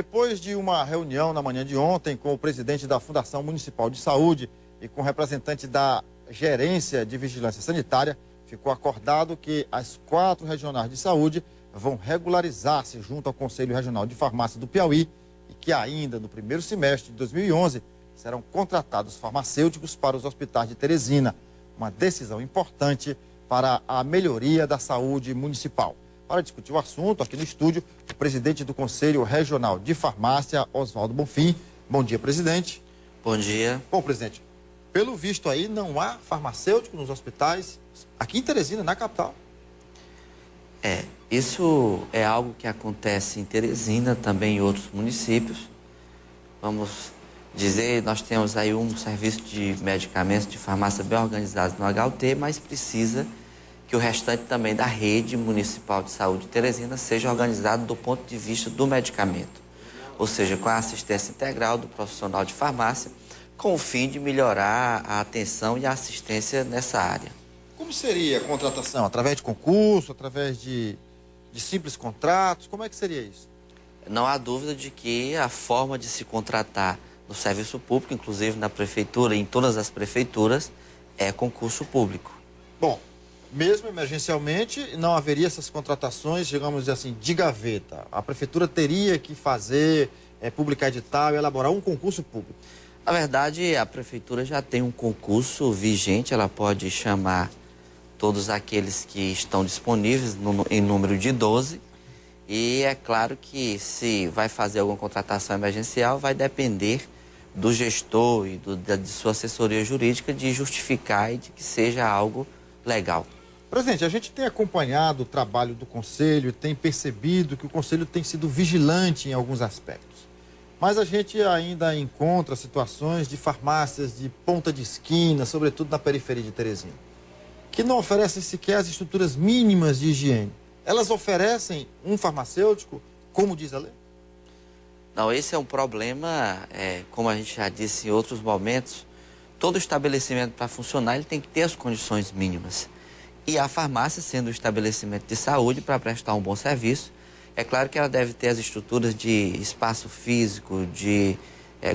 Depois de uma reunião na manhã de ontem com o presidente da Fundação Municipal de Saúde e com o representante da Gerência de Vigilância Sanitária, ficou acordado que as 4 regionais de saúde vão regularizar-se junto ao Conselho Regional de Farmácia do Piauí e que ainda no primeiro semestre de 2011 serão contratados farmacêuticos para os hospitais de Teresina. Uma decisão importante para a melhoria da saúde municipal. Para discutir o assunto, aqui no estúdio, o presidente do Conselho Regional de Farmácia, Oswaldo Bonfim. Bom dia, presidente. Bom dia. Bom, presidente, pelo visto aí não há farmacêutico nos hospitais, aqui em Teresina, na capital. Isso é algo que acontece em Teresina, também em outros municípios. Vamos dizer, nós temos aí um serviço de medicamentos de farmácia bem organizado no HUT, mas precisa que o restante também da rede municipal de saúde de Teresina seja organizado do ponto de vista do medicamento. Ou seja, com a assistência integral do profissional de farmácia, com o fim de melhorar a atenção e a assistência nessa área. Como seria a contratação? Através de concurso, através de simples contratos? Como é que seria isso? Não há dúvida de que a forma de se contratar no serviço público, inclusive na prefeitura, em todas as prefeituras, é concurso público. Bom, mesmo emergencialmente, não haveria essas contratações, digamos assim, de gaveta. A prefeitura teria que fazer, publicar edital e elaborar um concurso público. Na verdade, a prefeitura já tem um concurso vigente, ela pode chamar todos aqueles que estão disponíveis em número de 12. E é claro que se vai fazer alguma contratação emergencial, vai depender do gestor e de sua assessoria jurídica de justificar e de que seja algo legal. Presidente, a gente tem acompanhado o trabalho do Conselho, tem percebido que o Conselho tem sido vigilante em alguns aspectos. Mas a gente ainda encontra situações de farmácias de ponta de esquina, sobretudo na periferia de Teresina, que não oferecem sequer as estruturas mínimas de higiene. Elas oferecem um farmacêutico, como diz a lei? Não, esse é um problema, como a gente já disse em outros momentos, todo estabelecimento para funcionar ele tem que ter as condições mínimas. E a farmácia, sendo um estabelecimento de saúde, para prestar um bom serviço, é claro que ela deve ter as estruturas de espaço físico, de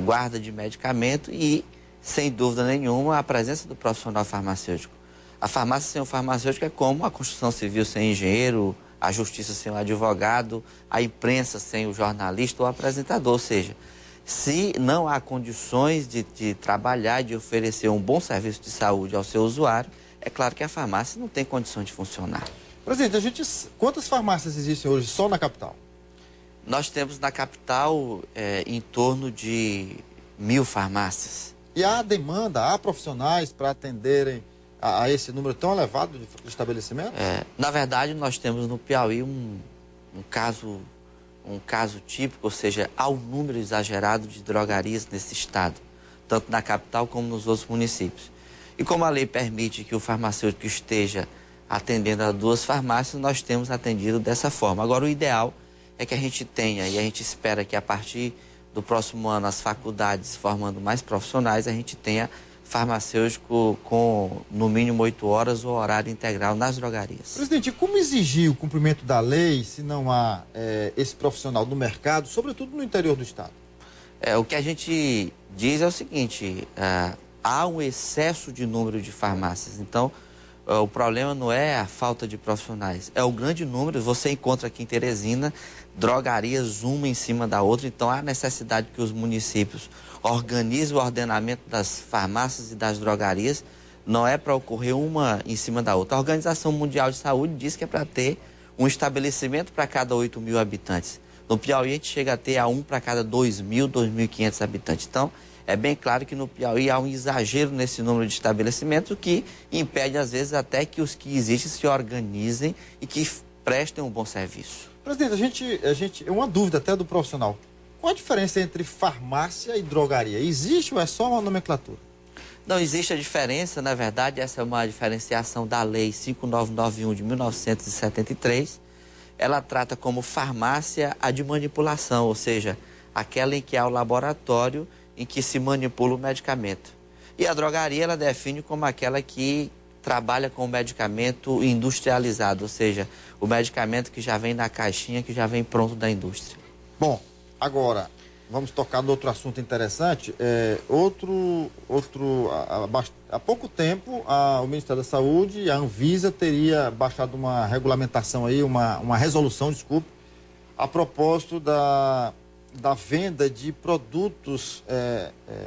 guarda de medicamento e, sem dúvida nenhuma, a presença do profissional farmacêutico. A farmácia sem o farmacêutico é como a construção civil sem engenheiro, a justiça sem o advogado, a imprensa sem o jornalista ou o apresentador. Ou seja, se não há condições de trabalhar, de oferecer um bom serviço de saúde ao seu usuário, é claro que a farmácia não tem condições de funcionar. Presidente, quantas farmácias existem hoje só na capital? Nós temos na capital em torno de 1000 farmácias. E há demanda, há profissionais para atenderem a esse número tão elevado de estabelecimentos? Na verdade, nós temos no Piauí um caso típico, ou seja, há um número exagerado de drogarias nesse estado, tanto na capital como nos outros municípios. E como a lei permite que o farmacêutico esteja atendendo a 2 farmácias, nós temos atendido dessa forma. Agora, o ideal é que a gente tenha, e a gente espera que a partir do próximo ano, as faculdades formando mais profissionais, a gente tenha farmacêutico com, no mínimo, 8 horas o horário integral nas drogarias. Presidente, como exigir o cumprimento da lei se não há esse profissional no mercado, sobretudo no interior do estado? O que a gente diz é o seguinte, há um excesso de número de farmácias, então o problema não é a falta de profissionais, é o grande número. Você encontra aqui em Teresina drogarias uma em cima da outra, então há necessidade que os municípios organizem o ordenamento das farmácias e das drogarias, não é para ocorrer uma em cima da outra. A Organização Mundial de Saúde diz que é para ter um estabelecimento para cada 8.000 habitantes. No Piauí a gente chega a ter um para cada 2.000, 2.500 habitantes. Então, é bem claro que no Piauí há um exagero nesse número de estabelecimentos que impede, às vezes, até que os que existem se organizem e que prestem um bom serviço. Presidente, é uma dúvida até do profissional. Qual a diferença entre farmácia e drogaria? Existe ou é só uma nomenclatura? Não existe a diferença, na verdade, essa é uma diferenciação da Lei 5991 de 1973. Ela trata como farmácia a de manipulação, ou seja, aquela em que há o laboratório em que se manipula o medicamento. E a drogaria, ela define como aquela que trabalha com o medicamento industrializado, ou seja, o medicamento que já vem na caixinha, que já vem pronto da indústria. Bom, Agora, vamos tocar no outro assunto interessante. Há pouco tempo, o Ministério da Saúde e a Anvisa teria baixado uma regulamentação aí, uma resolução, desculpe, a propósito da venda de produtos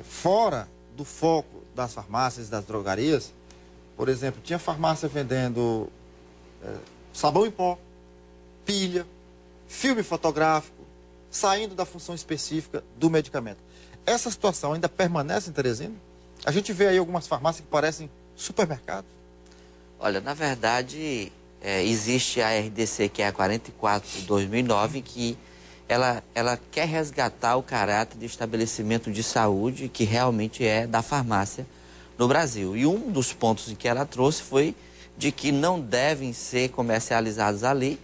fora do foco das farmácias e das drogarias. Por exemplo, tinha farmácia vendendo sabão em pó, pilha, filme fotográfico, saindo da função específica do medicamento. Essa situação ainda permanece em Teresina? A gente vê aí algumas farmácias que parecem supermercados. Olha, na verdade, existe a RDC, que é a 44/2009, que ela quer resgatar o caráter de estabelecimento de saúde que realmente é da farmácia no Brasil. E um dos pontos em que ela trouxe foi de que não devem ser comercializados ali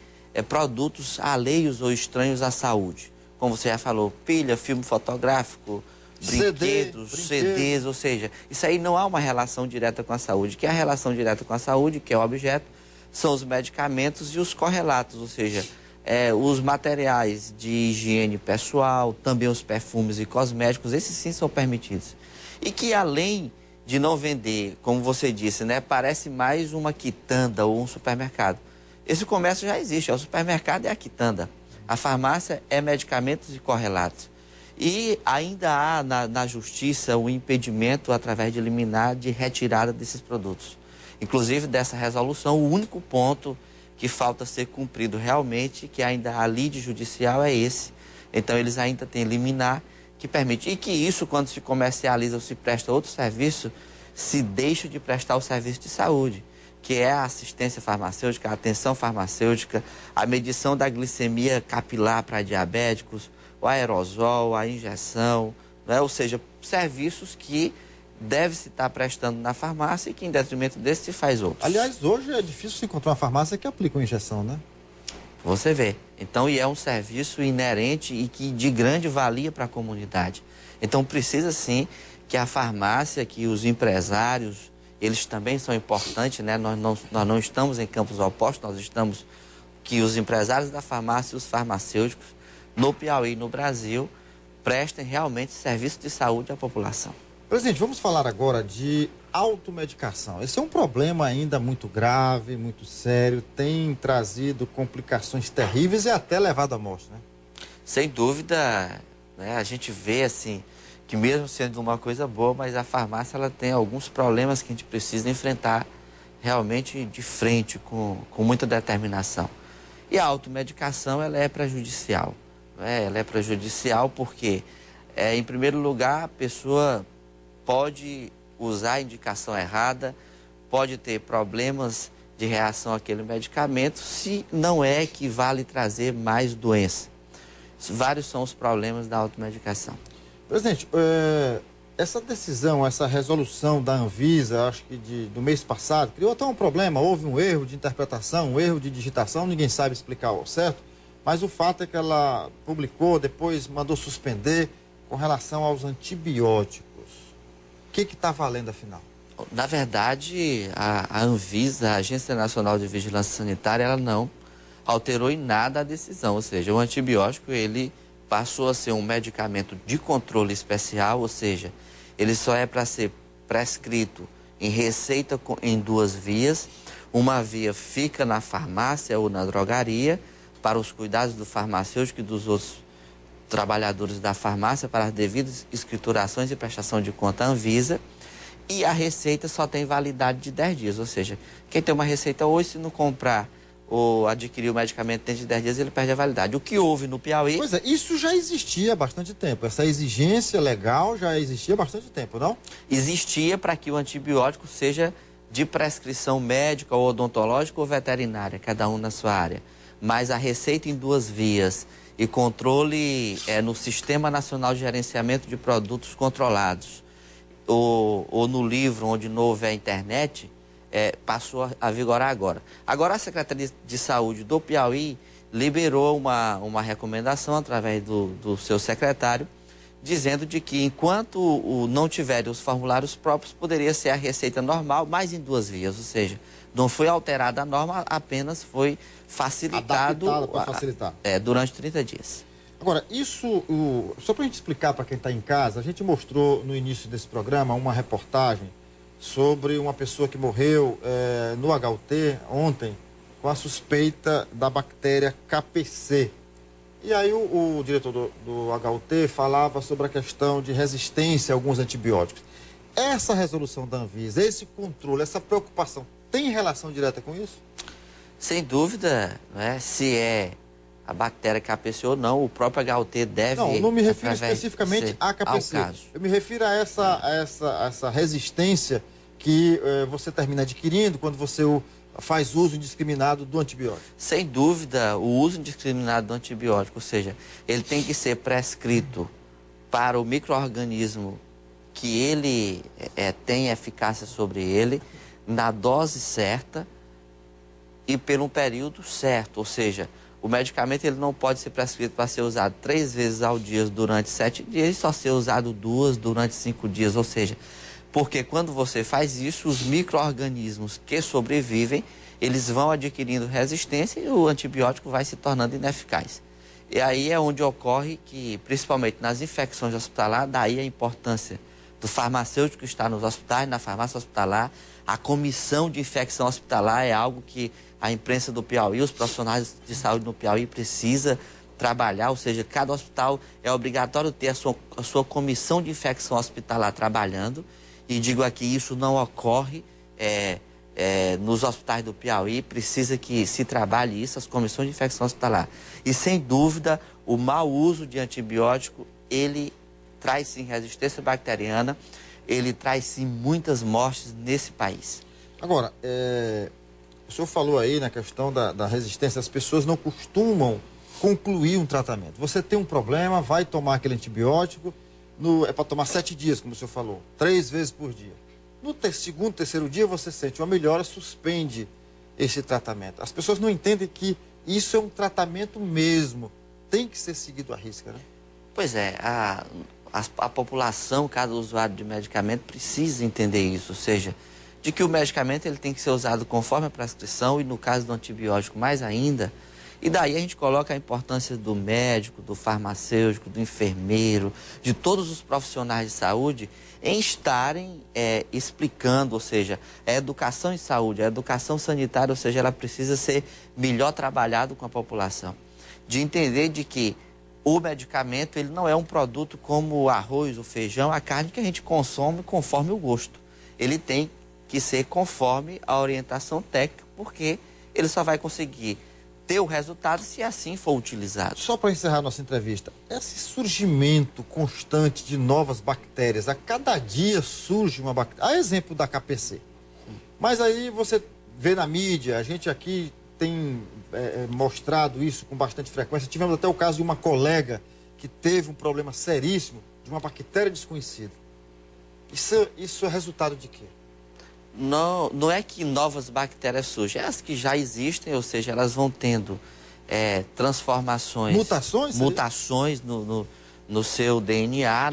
produtos alheios ou estranhos à saúde. Como você já falou, pilha, filme fotográfico, brinquedos, CDs, ou seja, isso aí não há uma relação direta com a saúde. Que é a relação direta com a saúde, que é o objeto, são os medicamentos e os correlatos, ou seja, os materiais de higiene pessoal, também os perfumes e cosméticos, esses sim são permitidos. E que além de não vender, como você disse, né, parece mais uma quitanda ou um supermercado. Esse comércio já existe, o supermercado é a quitanda. A farmácia é medicamentos e correlatos. E ainda há na justiça o impedimento, através de liminar, de retirada desses produtos. Inclusive, dessa resolução, o único ponto que falta ser cumprido realmente, que ainda há lide judicial, é esse. Então, eles ainda têm liminar que permite. E que isso, quando se comercializa ou se presta outro serviço, se deixa de prestar o serviço de saúde, que é a assistência farmacêutica, a atenção farmacêutica, a medição da glicemia capilar para diabéticos, o aerosol, a injeção, né? Ou seja, serviços que deve-se estar prestando na farmácia e que, em detrimento desse, se faz outros. Aliás, hoje é difícil se encontrar uma farmácia que aplica uma injeção, né? Você vê. Então, e é um serviço inerente e que de grande valia para a comunidade. Então, precisa sim que a farmácia, que os empresários, eles também são importantes, né? Nós não estamos em campos opostos, nós estamos que os empresários da farmácia e os farmacêuticos no Piauí e no Brasil prestem realmente serviço de saúde à população. Presidente, vamos falar agora de automedicação. Esse é um problema ainda muito grave, muito sério, tem trazido complicações terríveis e até levado à morte, né? Sem dúvida, né? A gente vê assim que mesmo sendo uma coisa boa, mas a farmácia ela tem alguns problemas que a gente precisa enfrentar realmente de frente, com muita determinação. E a automedicação ela é prejudicial. Ela é prejudicial porque, em primeiro lugar, a pessoa pode usar a indicação errada, pode ter problemas de reação àquele medicamento, se não é que vale trazer mais doença. Vários são os problemas da automedicação. Presidente, essa decisão, essa resolução da Anvisa, acho que do mês passado, criou até um problema. Houve um erro de interpretação, um erro de digitação, ninguém sabe explicar o certo, mas o fato é que ela publicou, depois mandou suspender com relação aos antibióticos. O que está valendo, afinal? Na verdade, a Anvisa, a Agência Nacional de Vigilância Sanitária, ela não alterou em nada a decisão. Ou seja, o antibiótico, ele passou a ser um medicamento de controle especial, ou seja, ele só é para ser prescrito em receita em duas vias. Uma via fica na farmácia ou na drogaria, para os cuidados do farmacêutico e dos outros trabalhadores da farmácia, para as devidas escriturações e prestação de conta à Anvisa. E a receita só tem validade de 10 dias, ou seja, quem tem uma receita hoje, se não comprar ou adquirir o medicamento dentro de 10 dias, ele perde a validade. O que houve no Piauí... Pois é, isso já existia há bastante tempo. Essa exigência legal já existia há bastante tempo, não? Existia para que o antibiótico seja de prescrição médica ou odontológica ou veterinária, cada um na sua área. Mas a receita em duas vias e controle no Sistema Nacional de Gerenciamento de Produtos Controlados ou no livro onde não houver internet, passou a vigorar agora. Agora a Secretaria de Saúde do Piauí liberou uma recomendação através do seu secretário, dizendo de que enquanto não tiverem os formulários próprios, poderia ser a receita normal, mas em duas vias, ou seja, não foi alterada a norma, apenas foi facilitado para facilitar. Durante 30 dias. Agora, só para a gente explicar para quem está em casa, a gente mostrou no início desse programa uma reportagem sobre uma pessoa que morreu no HUT ontem com a suspeita da bactéria KPC. E aí o diretor do HUT falava sobre a questão de resistência a alguns antibióticos. Essa resolução da Anvisa, esse controle, essa preocupação, tem relação direta com isso? Sem dúvida, né? Se é a bactéria KPC ou não, o próprio HUT deve... Não me refiro especificamente à KPC. Eu me refiro a essa resistência que você termina adquirindo quando você faz uso indiscriminado do antibiótico. Sem dúvida, o uso indiscriminado do antibiótico, ou seja, ele tem que ser prescrito para o micro-organismo que ele tem eficácia sobre ele, na dose certa e por um período certo, ou seja, o medicamento ele não pode ser prescrito para ser usado 3 vezes ao dia durante 7 dias e só ser usado 2 durante 5 dias, ou seja, porque quando você faz isso, os micro-organismos que sobrevivem, eles vão adquirindo resistência e o antibiótico vai se tornando ineficaz. E aí é onde ocorre que, principalmente nas infecções hospitalares, daí a importância do farmacêutico estar nos hospitais, na farmácia hospitalar. A comissão de infecção hospitalar é algo que a imprensa do Piauí, os profissionais de saúde no Piauí precisa trabalhar, ou seja, cada hospital é obrigatório ter a sua comissão de infecção hospitalar trabalhando. E digo aqui, isso não ocorre nos hospitais do Piauí, precisa que se trabalhe isso, as comissões de infecção hospitalar. E sem dúvida, o mau uso de antibiótico, ele traz sim resistência bacteriana, ele traz sim muitas mortes nesse país. Agora, o senhor falou aí na questão da resistência, as pessoas não costumam concluir um tratamento. Você tem um problema, vai tomar aquele antibiótico, é para tomar 7 dias, como o senhor falou, 3 vezes por dia. No segundo, terceiro dia, você sente uma melhora, suspende esse tratamento. As pessoas não entendem que isso é um tratamento mesmo, tem que ser seguido à risca, né? Pois é, a população, cada usuário de medicamento precisa entender isso, ou seja, de que o medicamento ele tem que ser usado conforme a prescrição e no caso do antibiótico mais ainda. E daí a gente coloca a importância do médico, do farmacêutico, do enfermeiro, de todos os profissionais de saúde em estarem explicando, ou seja, a educação em saúde, a educação sanitária, ou seja, ela precisa ser melhor trabalhada com a população. De entender de que o medicamento ele não é um produto como o arroz, o feijão, a carne que a gente consome conforme o gosto. Ele tem que ser conforme a orientação técnica, porque ele só vai conseguir ter o resultado se assim for utilizado. Só para encerrar nossa entrevista, esse surgimento constante de novas bactérias, a cada dia surge uma bactéria, a exemplo da KPC. Mas aí você vê na mídia, a gente aqui tem mostrado isso com bastante frequência. Tivemos até o caso de uma colega que teve um problema seríssimo de uma bactéria desconhecida. Isso é resultado de quê? Não é que novas bactérias surgem, é as que já existem, ou seja, elas vão tendo transformações... Mutações no seu DNA,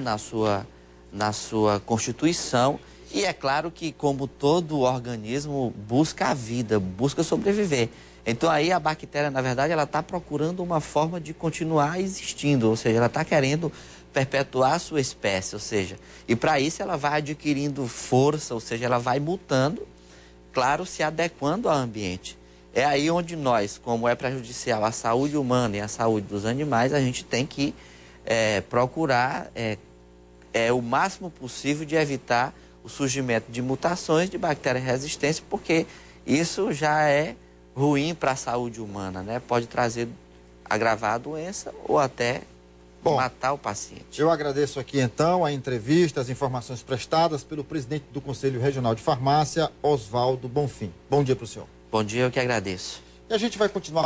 na sua constituição. E é claro que, como todo organismo, busca a vida, busca sobreviver. Então aí a bactéria, na verdade, ela está procurando uma forma de continuar existindo, ou seja, ela está querendo perpetuar a sua espécie, ou seja, e para isso ela vai adquirindo força, ou seja, ela vai mutando, claro, se adequando ao ambiente. É aí onde nós, como é prejudicial à saúde humana e à saúde dos animais, a gente tem que procurar o máximo possível de evitar o surgimento de mutações de bactérias resistentes, porque isso já é ruim para a saúde humana, né? Pode agravar a doença ou até matar o paciente. Eu agradeço aqui então a entrevista, as informações prestadas pelo presidente do Conselho Regional de Farmácia, Oswaldo Bonfim. Bom dia para o senhor. Bom dia, eu que agradeço. E a gente vai continuar